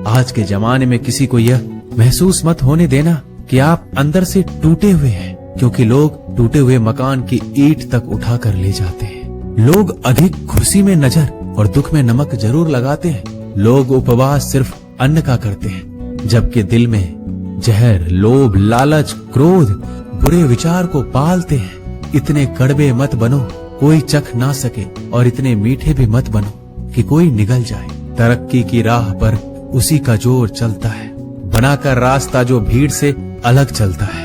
आज के जमाने में किसी को यह महसूस मत होने देना कि आप अंदर से टूटे हुए हैं, क्योंकि लोग टूटे हुए मकान की ईंट तक उठा कर ले जाते हैं। लोग अधिक खुशी में नजर और दुख में नमक जरूर लगाते हैं। लोग उपवास सिर्फ अन्न का करते हैं, जबकि दिल में जहर, लोभ, लालच, क्रोध, बुरे विचार को पालते हैं। इतने कड़वे मत बनो कोई चख ना सके, और इतने मीठे भी मत बनो कि कोई निगल जाए। तरक्की की राह पर उसी का जोर चलता है, बनाकर रास्ता जो भीड़ से अलग चलता है।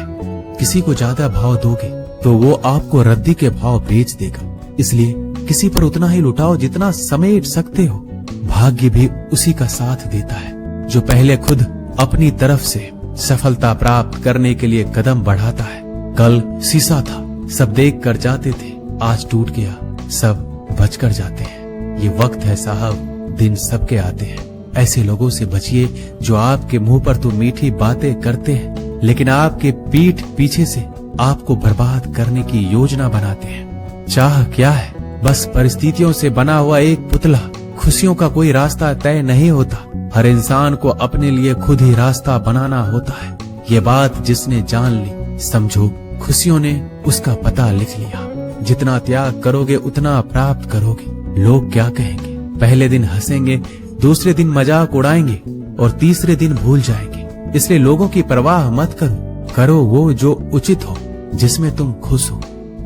किसी को ज्यादा भाव दोगे तो वो आपको रद्दी के भाव बेच देगा, इसलिए किसी पर उतना ही लुटाओ जितना समेट सकते हो। भाग्य भी उसी का साथ देता है जो पहले खुद अपनी तरफ से सफलता प्राप्त करने के लिए कदम बढ़ाता है। कल शीशा था, सब देख कर जाते थे, आज टूट गया, सब बचकर जाते हैं। ये वक्त है साहब, दिन सबके आते हैं। ऐसे लोगों से बचिए जो आपके मुंह पर तो मीठी बातें करते हैं, लेकिन आपके पीठ पीछे से आपको बर्बाद करने की योजना बनाते हैं। चाह क्या है? बस परिस्थितियों से बना हुआ एक पुतला। खुशियों का कोई रास्ता तय नहीं होता, हर इंसान को अपने लिए खुद ही रास्ता बनाना होता है। ये बात जिसने जान ली, समझो खुशियों ने उसका पता लिख लिया। जितना त्याग करोगे उतना प्राप्त करोगे। लोग क्या कहेंगे? पहले दिन हंसेंगे, दूसरे दिन मजाक उड़ाएंगे और तीसरे दिन भूल जाएंगे। इसलिए लोगों की परवाह मत करो, करो वो जो उचित हो, जिसमें तुम खुश हो।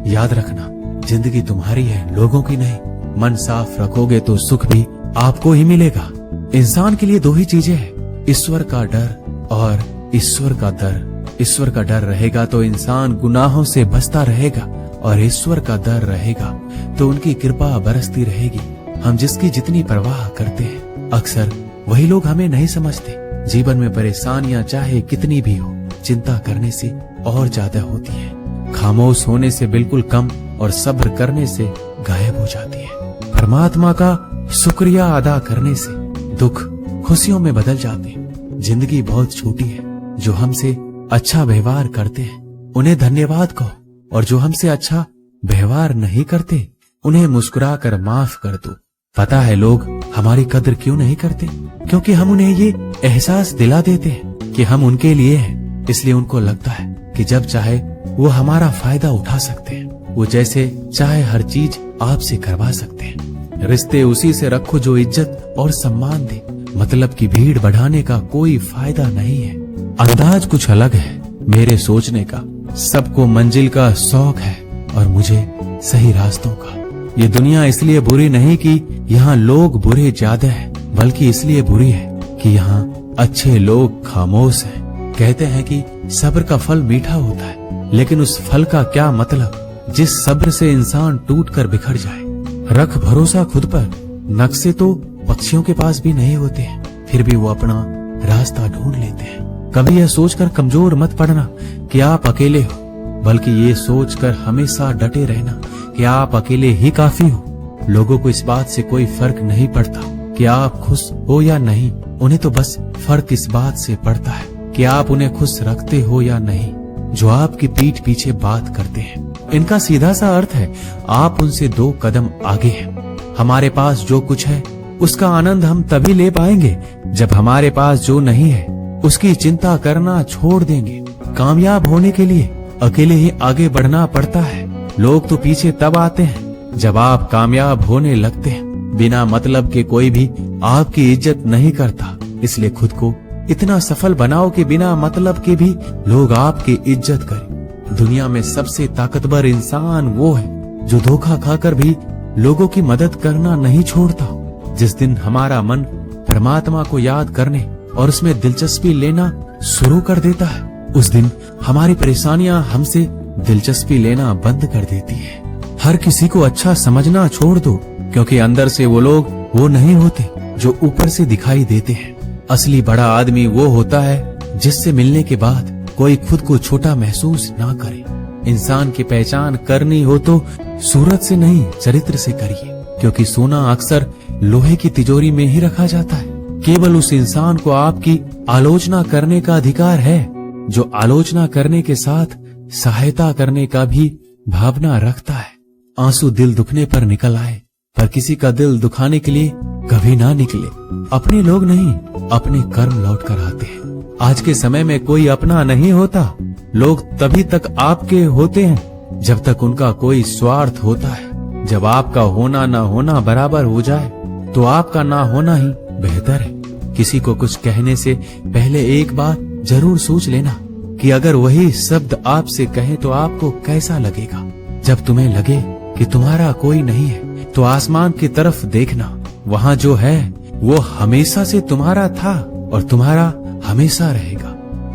याद रखना, जिंदगी तुम्हारी है, लोगों की नहीं। मन साफ रखोगे तो सुख भी आपको ही मिलेगा। इंसान के लिए दो ही चीजें हैं, ईश्वर का डर और ईश्वर का दर। ईश्वर का डर रहेगा तो इंसान गुनाहों से बचता रहेगा, और ईश्वर का डर रहेगा तो उनकी कृपा बरसती रहेगी। हम जिसकी जितनी परवाह करते हैं, अक्सर वही लोग हमें नहीं समझते। जीवन में परेशानियां चाहे कितनी भी हो, चिंता करने से और ज्यादा होती है। खामोश होने से बिल्कुल कम और सब्र करने से गायब हो जाती है। परमात्मा का शुक्रिया अदा करने से दुख खुशियों में बदल जाते हैं। जिंदगी बहुत छोटी है, जो हमसे अच्छा व्यवहार करते हैं उन्हें धन्यवाद कहो, और जो हमसे अच्छा व्यवहार नहीं करते उन्हें मुस्कुरा कर माफ कर दो। पता है लोग हमारी कदर क्यों नहीं करते? क्योंकि हम उन्हें ये एहसास दिला देते हैं कि हम उनके लिए हैं। इसलिए उनको लगता है कि जब चाहे वो हमारा फायदा उठा सकते हैं। वो जैसे चाहे हर चीज आपसे करवा सकते हैं। रिश्ते उसी से रखो जो इज्जत और सम्मान दे। मतलब की भीड़ बढ़ाने का कोई फायदा नहीं है। अंदाज कुछ अलग है मेरे सोचने का। सबको मंजिल का शौक है और मुझे सही रास्तों का। ये दुनिया इसलिए बुरी नहीं कि यहाँ लोग बुरे ज्यादा हैं, बल्कि इसलिए बुरी है कि यहाँ अच्छे लोग खामोश हैं। कहते हैं कि सब्र का फल मीठा होता है, लेकिन उस फल का क्या मतलब जिस सब्र से इंसान टूट कर बिखर जाए। रख भरोसा खुद पर। नक्शे तो पक्षियों के पास भी नहीं होते हैं, फिर भी वो अपना रास्ता ढूंढ लेते हैं। कभी यह सोचकर कमजोर मत पड़ना कि आप अकेले हो, बल्कि ये सोचकर हमेशा डटे रहना कि आप अकेले ही काफी हो। लोगों को इस बात से कोई फर्क नहीं पड़ता कि आप खुश हो या नहीं। उन्हें तो बस फर्क इस बात से पड़ता है कि आप उन्हें खुश रखते हो या नहीं, जो आपकी पीठ पीछे बात करते हैं। इनका सीधा सा अर्थ है, आप उनसे 2 कदम आगे हैं। हमारे पास जो कुछ है उसका आनंद हम तभी ले पाएंगे जब हमारे पास जो नहीं है उसकी चिंता करना छोड़ देंगे। कामयाब होने के लिए अकेले ही आगे बढ़ना पड़ता है। लोग तो पीछे तब आते हैं जब आप कामयाब होने लगते हैं। बिना मतलब के कोई भी आपकी इज्जत नहीं करता, इसलिए खुद को इतना सफल बनाओ कि बिना मतलब के भी लोग आपकी इज्जत करें। दुनिया में सबसे ताकतवर इंसान वो है जो धोखा खाकर भी लोगों की मदद करना नहीं छोड़ता। जिस दिन हमारा मन परमात्मा को याद करने और उसमें दिलचस्पी लेना शुरू कर देता है, उस दिन हमारी परेशानियां हमसे दिलचस्पी लेना बंद कर देती है। हर किसी को अच्छा समझना छोड़ दो, क्योंकि अंदर से वो लोग वो नहीं होते जो ऊपर से दिखाई देते हैं। असली बड़ा आदमी वो होता है जिससे मिलने के बाद कोई खुद को छोटा महसूस ना करे। इंसान की पहचान करनी हो तो सूरत से नहीं, चरित्र से करिए, क्योंकि सोना अक्सर लोहे की तिजोरी में ही रखा जाता है। केवल उस इंसान को आपकी आलोचना करने का अधिकार है जो आलोचना करने के साथ सहायता करने का भी भावना रखता है। आंसू दिल दुखने पर निकल आए, पर किसी का दिल दुखाने के लिए कभी ना निकले। अपने लोग नहीं, अपने कर्म लौट कर आते हैं। आज के समय में कोई अपना नहीं होता। लोग तभी तक आपके होते हैं जब तक उनका कोई स्वार्थ होता है। जब आपका होना ना होना बराबर हो जाए तो आपका ना होना ही बेहतर है। किसी को कुछ कहने से पहले एक बात जरूर सोच लेना कि अगर वही शब्द आपसे कहे तो आपको कैसा लगेगा। जब तुम्हें लगे कि तुम्हारा कोई नहीं है तो आसमान की तरफ देखना, वहाँ जो है वो हमेशा से तुम्हारा था और तुम्हारा हमेशा रहेगा।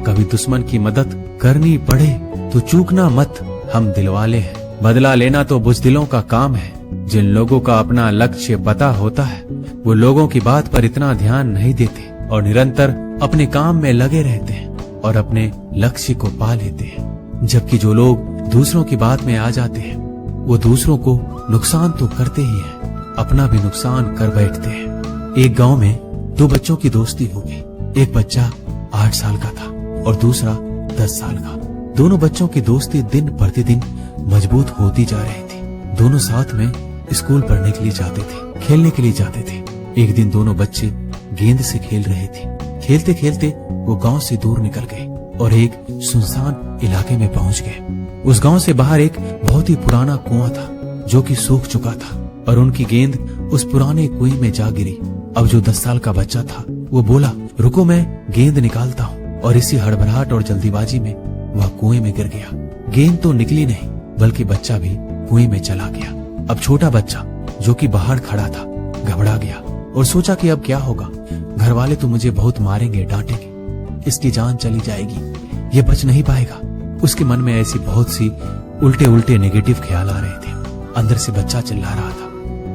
कभी दुश्मन की मदद करनी पड़े तो चूकना मत, हम दिलवाले हैं। बदला लेना तो बुज़दिलों का काम है। जिन लोगों का अपना लक्ष्य पता होता है वो लोगों की बात पर इतना ध्यान नहीं देते और निरंतर अपने काम में लगे रहते हैं और अपने लक्ष्य को पा लेते हैं। जबकि जो लोग दूसरों की बात में आ जाते हैं वो दूसरों को नुकसान तो करते ही हैं, अपना भी नुकसान कर बैठते हैं। एक गांव में दो बच्चों की दोस्ती हो गई। एक बच्चा 8 साल का था और दूसरा 10 साल का। दोनों बच्चों की दोस्ती दिन प्रतिदिन मजबूत होती जा रही थी। दोनों साथ में स्कूल पढ़ने के लिए जाते थे, खेलने के लिए जाते थे। एक दिन दोनों बच्चे गेंद से खेल रहे थे। खेलते खेलते वो गांव से दूर निकल गए और एक सुनसान इलाके में पहुंच गए। उस गांव से बाहर एक बहुत ही पुराना कुआं था जो कि सूख चुका था और उनकी गेंद उस पुराने कुएं में जा गिरी। अब जो 10 साल का बच्चा था वो बोला, रुको मैं गेंद निकालता हूँ। और इसी हड़बड़ाहट और जल्दीबाजी में वह कुएं में गिर गया। गेंद तो निकली नहीं बल्कि बच्चा भी कुएं में चला गया। अब छोटा बच्चा जो कि बाहर खड़ा था घबरा गया और सोचा कि अब क्या होगा। घर वाले तो मुझे बहुत मारेंगे, डांटेंगे, इसकी जान चली जाएगी, ये बच नहीं पाएगा। उसके मन में ऐसी बहुत सी उल्टे उल्टे नेगेटिव ख्याल आ रहे थे। अंदर से बच्चा चिल्ला रहा था,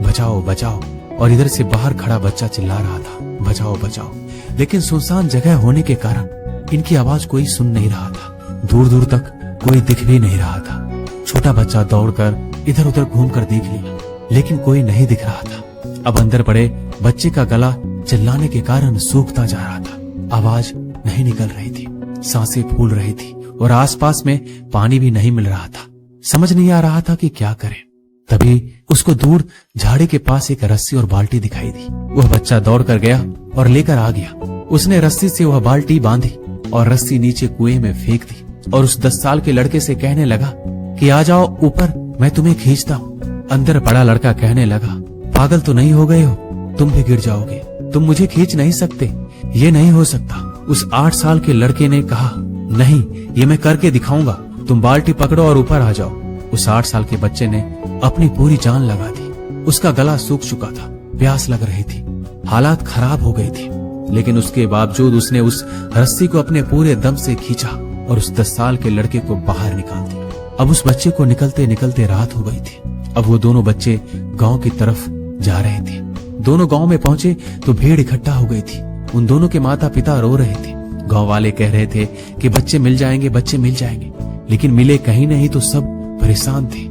बचाओ बचाओ, और इधर से बाहर खड़ा बच्चा चिल्ला रहा था, बचाओ बचाओ। लेकिन सुनसान जगह होने के कारण इनकी आवाज कोई सुन नहीं रहा था। दूर दूर तक कोई दिख भी नहीं रहा था। छोटा बच्चा दौड़कर इधर उधर घूमकर देख लिया लेकिन कोई नहीं दिख रहा था। अब अंदर पड़े बच्चे का गला चिल्लाने के कारण सूखता जा रहा था। आवाज नहीं निकल रही थी, सांसें फूल रही थी और आसपास में पानी भी नहीं मिल रहा था। समझ नहीं आ रहा था कि क्या करे। तभी उसको दूर झाड़ी के पास एक रस्सी और बाल्टी दिखाई दी। वह बच्चा दौड़ कर गया और लेकर आ गया। उसने रस्सी से वह बाल्टी बांधी और रस्सी नीचे कुएं में फेंक दी और उस 10 साल के लड़के से कहने लगा कि आ जाओ ऊपर, मैं तुम्हें खींचता हूँ। अंदर बड़ा लड़का कहने लगा, पागल तो नहीं हो गए हो, तुम भी गिर जाओगे, तुम मुझे खींच नहीं सकते, ये नहीं हो सकता। उस 8 साल के लड़के ने कहा, नहीं, ये मैं करके दिखाऊंगा, तुम बाल्टी पकड़ो और ऊपर आ जाओ। उस 8 साल के बच्चे ने अपनी पूरी जान लगा दी। उसका गला सूख चुका था, प्यास लग रही थी, हालात खराब हो गई थी, लेकिन उसके बावजूद उसने उस रस्सी को अपने पूरे दम से खींचा और उस 10 साल के लड़के को बाहर निकाल दिया। अब उस बच्चे को निकलते निकलते रात हो गई थी। अब वो दोनों बच्चे गांव की तरफ जा रहे थे। दोनों गांव में पहुंचे तो भीड़ इकट्ठा हो गई थी। उन दोनों के माता पिता रो रहे थे। गांव वाले कह रहे थे कि बच्चे मिल जाएंगे, बच्चे मिल जाएंगे, लेकिन मिले कहीं नहीं तो सब परेशान थे।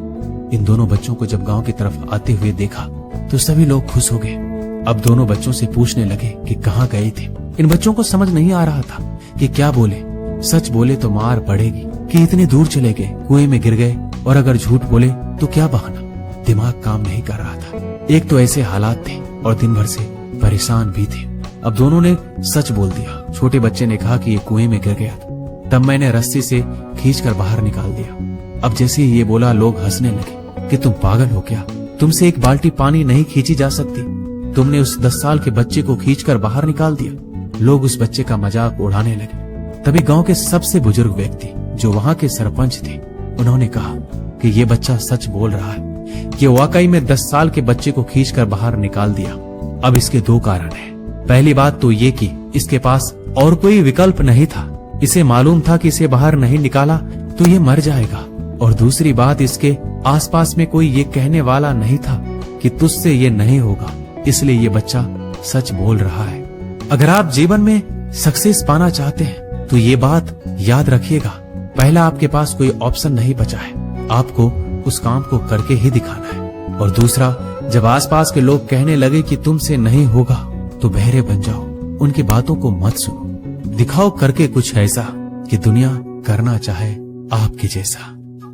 इन दोनों बच्चों को जब गांव की तरफ आते हुए देखा तो सभी लोग खुश हो गए। अब दोनों बच्चों से पूछने लगे कि कहाँ गए थे। इन बच्चों को समझ नहीं आ रहा था कि क्या बोले। सच बोले तो मार पड़ेगी कि इतने दूर चले गए, कुएं में गिर गए, और अगर झूठ बोले तो क्या बहाना। दिमाग काम नहीं कर रहा था। एक तो ऐसे हालात थे और दिन भर से परेशान भी थे। अब दोनों ने सच बोल दिया। छोटे बच्चे ने कहा कि ये कुएं में गिर गया था, तब मैंने रस्सी से खींचकर बाहर निकाल दिया। अब जैसे ही ये बोला लोग हंसने लगे कि तुम पागल हो क्या, तुमसे एक बाल्टी पानी नहीं खींची जा सकती, तुमने उस 10 साल के बच्चे को खींचकर बाहर निकाल दिया। लोग उस बच्चे का मजाक उड़ाने लगे। तभी गांव के सबसे बुजुर्ग व्यक्ति जो वहां के सरपंच थे, उन्होंने कहा कि ये बच्चा सच बोल रहा है कि वाकई में 10 साल के बच्चे को खींचकर बाहर निकाल दिया। अब इसके 2 कारण हैं। पहली बात तो ये कि इसके पास और कोई विकल्प नहीं था। इसे मालूम था कि इसे बाहर नहीं निकाला तो ये मर जाएगा। और दूसरी बात, इसके आसपास में कोई ये कहने वाला नहीं था कि तुझसे ये नहीं होगा, इसलिए ये बच्चा सच बोल रहा है। अगर आप जीवन में सक्सेस पाना चाहते हैं तो ये बात याद रखिएगा, पहला आपके पास कोई ऑप्शन नहीं बचा है, आपको उस काम को करके ही दिखाना है। और दूसरा, जब आसपास के लोग कहने लगे कि तुमसे नहीं होगा तो बहरे बन जाओ, उनकी बातों को मत सुनो, दिखाओ करके कुछ ऐसा कि दुनिया करना चाहे आपके जैसा।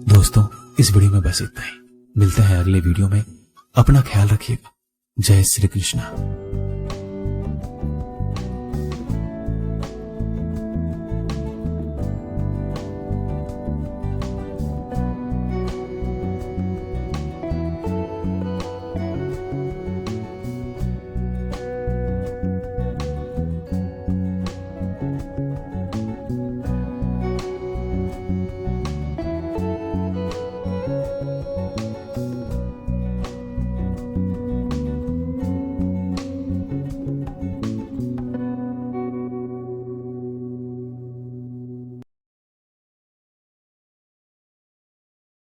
दोस्तों, इस वीडियो में बस इतना ही। मिलते हैं अगले वीडियो में। अपना ख्याल रखिएगा। जय श्री कृष्णा।